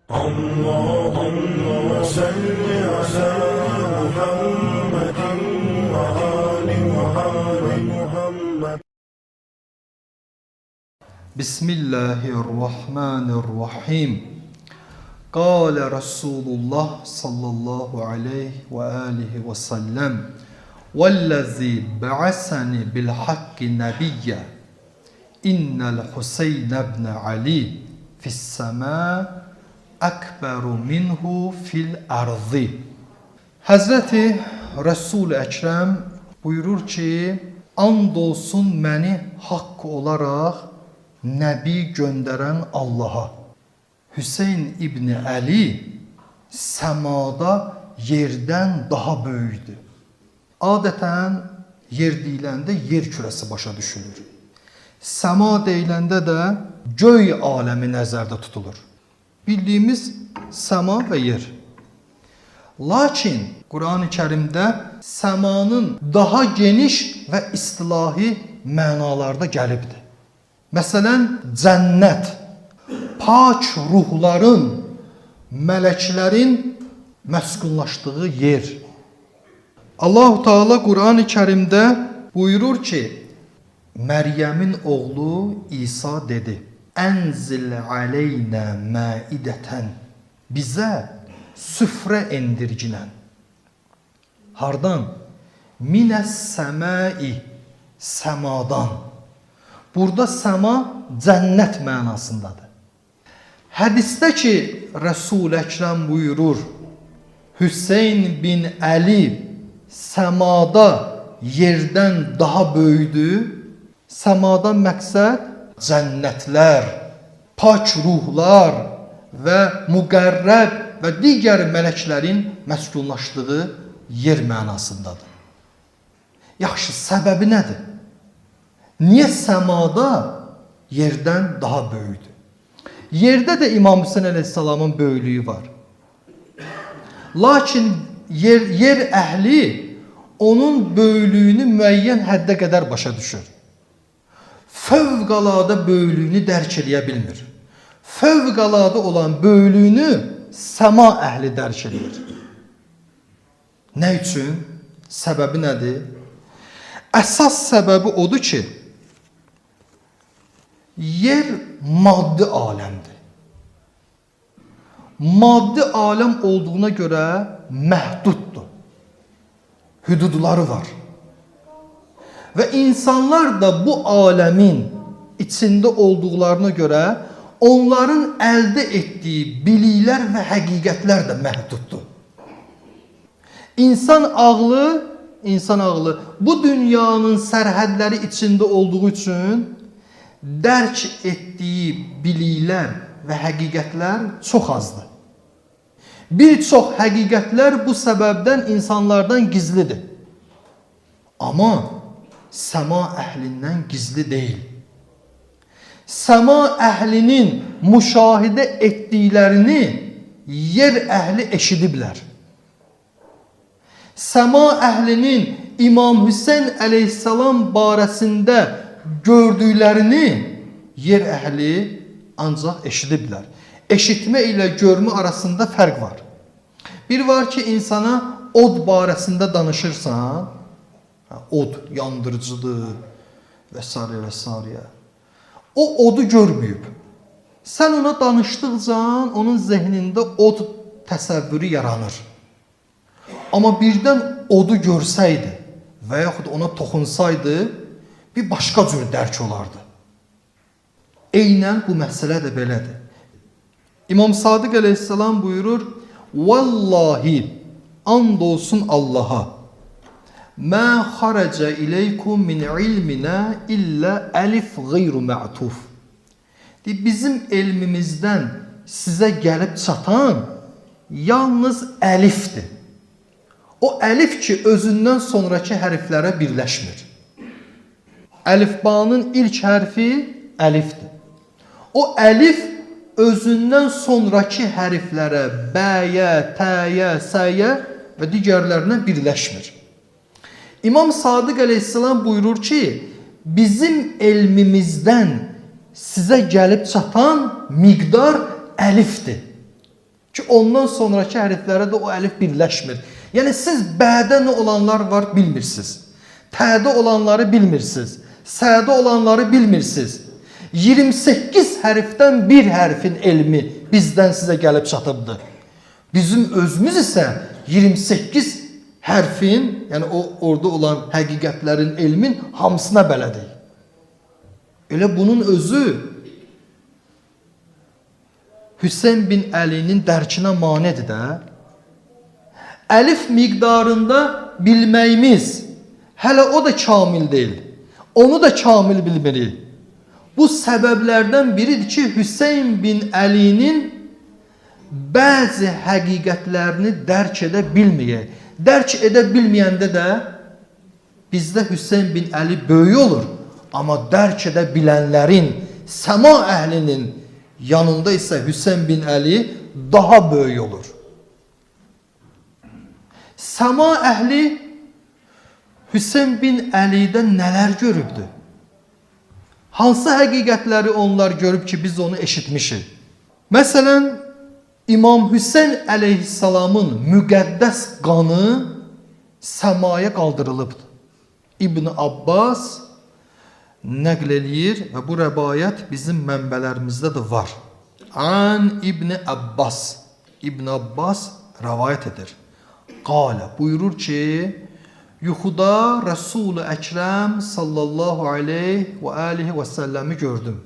اللهم صل على محمد وآل محمد. بسم الله الرحمن الرحيم. قال رسول الله صلى الله عليه وآله وسلم والذي بعثني بالحق نبيا إن الحسين بن علي في السماء akberu minhu fil ardı. Hazreti Resul-i Ekrem buyurur ki, and olsun məni haqq olaraq Nəbi göndərən Allaha. Hüseyin İbni Əli səmada yerdən daha böyükdür. Adətən yer deyiləndə yer kürəsi başa düşülür. Səma deyiləndə də göy aləmi nəzərdə tutulur. Bildiyimiz səma və yer. Lakin Quran-ı Kərimdə səmanın daha geniş və istilahi mənalarda gəlibdir. Məsələn, cənnət, pak ruhların, mələklərin məskunlaşdığı yer. Allah-u Teala Quran-ı Kərimdə buyurur ki, Məryəmin oğlu İsa dedi, Ənzil aleynə məidətən, bizə süfrə endirginən. Hardan? Minəs səmai, səmadan. Burada səma cənnət mənasındadır. Hədisdə ki, Resul-i Əkrəm buyurur, Hüseyin bin Əli səmada yerdən daha böyüdür. Səmadan məqsəd cənnətlər, pak ruhlar və müqərrəb və digər mələklərin məskunlaşdığı yer mənasındadır. Yaxşı, səbəbi nədir? Niyə səmada yerdən daha böyükdür? Yerdə də İmam Hüseyin əleyhissalamın böyüklüyü var. Lakin yer əhli onun böyüklüyünü müəyyən həddə qədər başa düşür. Fövqəladə böyüklüyünü dərk edə bilmir. Fövqəladə olan böyüklüyünü səma əhli dərk edir. Nə üçün? Səbəbi nədir? Əsas səbəbi odur ki, yer maddi aləmdir. Maddi aləm olduğuna görə məhduddur. Hüdudları var. Və insanlar da bu aləmin içində olduqlarına görə onların əldə etdiyi biliklər və həqiqətlər də məhduddur. İnsan ağlı bu dünyanın sərhədləri içində olduğu üçün dərk etdiyi biliklər və həqiqətlər çox azdır. Bir çox həqiqətlər bu səbəbdən insanlardan gizlidir. Amma səma əhlindən gizli deyil. Səma əhlinin müşahidə etdiklərini yer əhli eşidiblər. Səma əhlinin İmam Hüseyin əleyhissalam barəsində gördüklərini yer əhli ancaq eşidiblər. Eşitmə ilə görmə arasında fərq var. Bir var ki, insana od barəsində danışırsan, od yandırıcıdır və s. və s. O odu görməyib. Sən ona danışdıqca onun zehnində od təsəvvürü yaranır. Amma birdən odu görsəydi və yaxud ona toxunsaydı, bir başqa cür dərk olardı. Eynən bu məsələ də belədir. İmam Sadiq əleyhissalam buyurur, Vallahi, and olsun Allaha, Mə xarəcə iləykum min ilminə illə əlif qeyru mə'tuf. Bizim elmimizdən sizə gəlib çatan yalnız əlifdir. O əlif ki, özündən sonraki hərflərə birləşmir. Əlifbanın ilk hərfi əlifdir. O əlif özündən sonraki hərflərə bəyə, təyə, səyə və digərlərinə birləşmir. İmam Sadiq əleyhissalam buyurur ki, bizim elmimizdən sizə gəlib çatan miqdar əlifdir. Ki ondan sonraki hərflərə də o əlif birləşmir. Yəni siz bədə nə olanlar var bilmirsiniz. Tədə olanları bilmirsiniz. Sədə olanları bilmirsiniz. 28 hərfdən bir hərfin elmi bizdən sizə gəlib çatıbdır. Bizim özümüz isə 28 hərfin, yəni orada olan həqiqətlərin, elmin hamısına bələdik. Elə bunun özü Hüseyn bin Əlinin dərkinə manedir də. Əlif miqdarında bilməyimiz hələ o da kamil deyil. Onu da kamil bilmirik. Bu səbəblərdən biridir ki, Hüseyn bin Əlinin bəzi həqiqətlərini dərk edə bilməyək. Dərk edə bilməyəndə də bizdə Hüseyn bin Əli böyük olur. Amma dərk edə bilənlərin, səma əhlinin yanında isə Hüseyn bin Əli daha böyük olur. Səma əhli Hüseyn bin Əlidən nələr görübdü? Hansı həqiqətləri onlar görüb ki, biz onu eşitmişik? Məsələn, İmam Hüseyn əleyhissalamın müqəddəs qanı səmaya qaldırılıbdır. İbn Abbas nəql eləyir və bu rəvayət bizim mənbələrimizdə də var. An İbn Abbas. İbn Abbas rəvayət edir. Qalə buyurur ki, yuxuda Resul-i Əkrəm sallallahu aleyhi və alihi və səlləmi gördüm.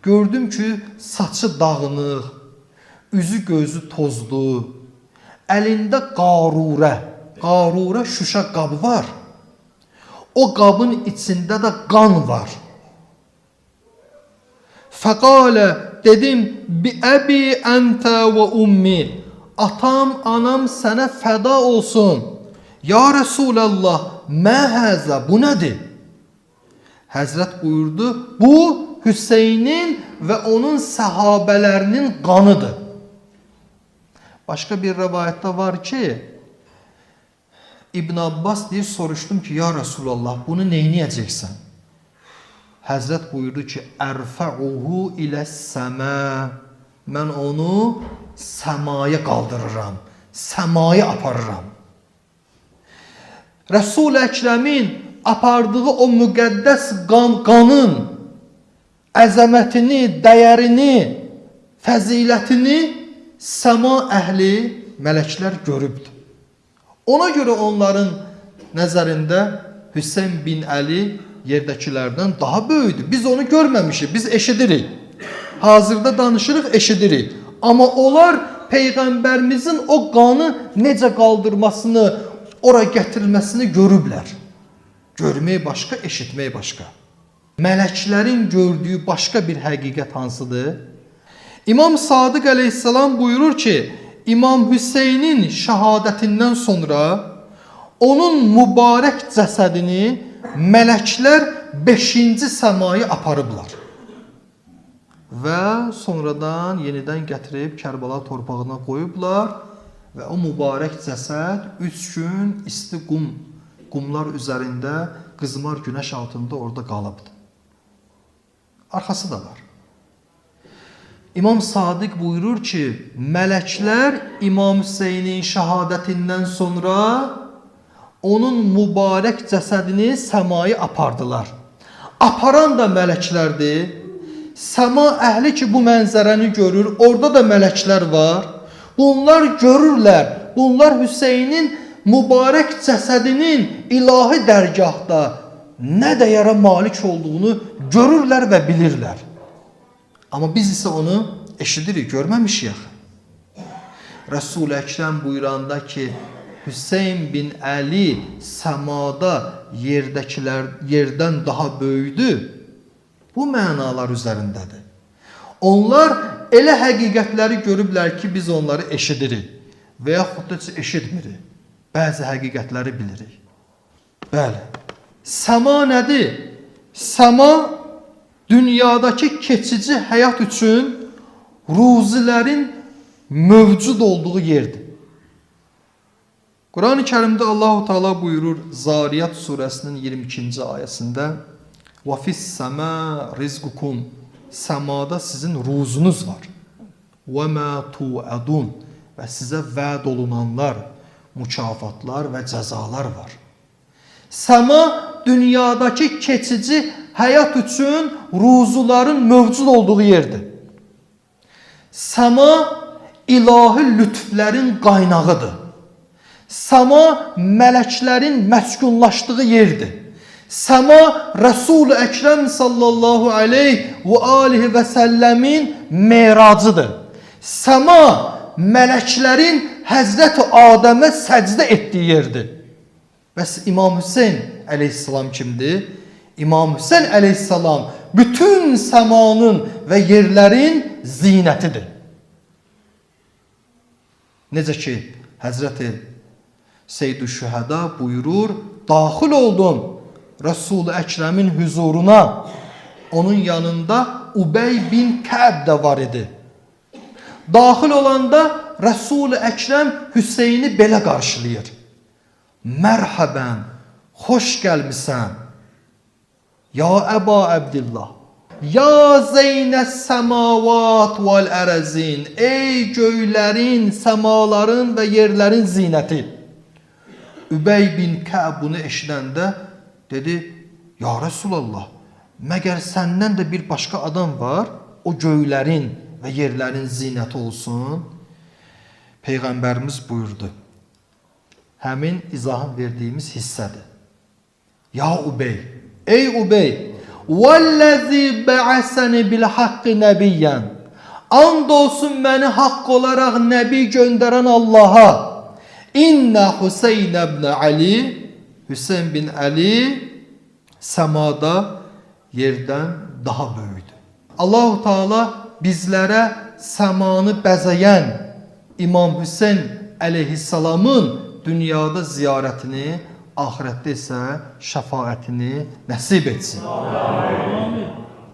Gördüm ki, saçı dağınıq, üzü gözü tozlu, əlində qarurə şüşə qabı var. O qabın içində də qan var. Fəqalə dedim, bi əbi əntə və ummi, atam, anam sənə fəda olsun. Ya Resulallah, mə həzə, bu nədir? Həzrət buyurdu, bu Hüseynin və onun səhabələrinin qanıdır. Başqa bir rəvayətdə var ki, İbn Abbas deyir, soruşdum ki, ya Resulallah, bunu neyniyəcəksən? Həzrət buyurdu ki, ərfəuhu ilə səmə, mən onu səmaya qaldırıram, səmaya aparıram. Resul-i Əkrəmin apardığı o müqəddəs qanın əzəmətini, dəyərini, fəzilətini səma əhli, mələklər görübdür. Ona görə onların nəzərində Hüseyn bin Əli yerdəkilərdən daha böyüdür. Biz onu görməmişik, biz eşidirik. Hazırda danışırıq, eşidirik. Amma onlar Peyğəmbərimizin o qanı necə qaldırmasını, ora gətirilməsini görüblər. Görmək başqa, eşitmək başqa. Mələklərin gördüyü başqa bir həqiqət hansıdır? İmam Sadiq əleyhissalam buyurur ki, İmam Hüseynin şəhadətindən sonra onun mübarək cəsədini mələklər 5-ci səmayı aparıblar. Və sonradan yenidən gətirib Kərbala torpağına qoyublar və o mübarək cəsəd 3 gün isti qumlar üzərində qızmar günəş altında orada qalıbdır. Arxası da var. İmam Sadiq buyurur ki, mələklər İmam Hüseynin şəhadətindən sonra onun mübarək cəsədini səmaya apardılar. Aparan da mələklərdir. Səma əhli ki, bu mənzərəni görür, orada da mələklər var. Bunlar görürlər, bunlar Hüseynin mübarək cəsədinin ilahi dərgahda nə dəyərə malik olduğunu görürlər və bilirlər. Amma biz isə onu eşidirik, görməmişik. Resul-i Əkrəm buyuranda ki, Hüseyn bin Əli səmada yerdən daha böyüdü, bu mənalar üzərindədir. Onlar elə həqiqətləri görüblər ki, biz onları eşidirik və yaxud da eşitmirik. Bəzi həqiqətləri bilirik. Bəli. Səma nədir? Səma dünyadakı keçici həyat üçün ruzilərin mövcud olduğu yerdir. Quran-ı Kərimdə Allah-u Teala buyurur Zariyat surəsinin 22-ci ayəsində وَفِي السَّمَا رِزْقُكُمْ Səmada sizin ruzunuz var. və mə tuədun və sizə vəd olunanlar, mükafatlar və cəzalar var. Səma dünyadakı keçici həyat üçün ruzuların mövcud olduğu yerdir. Səma ilahi lütflərin qaynağıdır. Səma mələklərin məskunlaşdığı yerdir. Səma Resul-i Əkrəm sallallahu aleyhi və alihi və səlləmin meracıdır. Səma mələklərin Həzrət-i Adəmə səcdə etdiyi yerdir. Bəs İmam Hüseyin əleyhissalam kimdir? İmam Hüseyin əleyhissalam bütün səmanın və yerlərin zinətidir. Necə ki, Həzrəti Seyyid-i Şühəda buyurur, daxil oldum Resul-i Əkrəmin huzuruna. Onun yanında Ubey bin Kəb də var idi. Daxil olanda Resul-i Əkrəm Hüseyni belə qarşılayır. Mərhəbən, xoş gəlmisən. Ya Əba Əbdillah. Ya Zeynəs səmavat vəl ərəzin. Ey göylərin, səmaların və yerlərin zinəti. Übey bin Kəb bunu eşidəndə dedi, ya Resulallah, məgər səndən də bir başqa adam var, o göylərin və yerlərin zinəti olsun? Peyğəmbərimiz buyurdu, həmin izahın verdiyimiz hissədir. Ya Ubey, ey Ubey, vəl-ləzi bə'əsəni bil-haqqi nəbiyyən, and olsun məni haqq olaraq nəbi göndərən Allaha, İnnə Hüseyn ibn Ali, Hüseyn bin Ali səmada yerdən daha böyükdür. Allah-u Teala bizlərə səmanı bəzəyən İmam Hüseyn əleyhissalamın dünyada ziyarətini, ahirətdə isə şəfaətini nəsib etsin. Amin.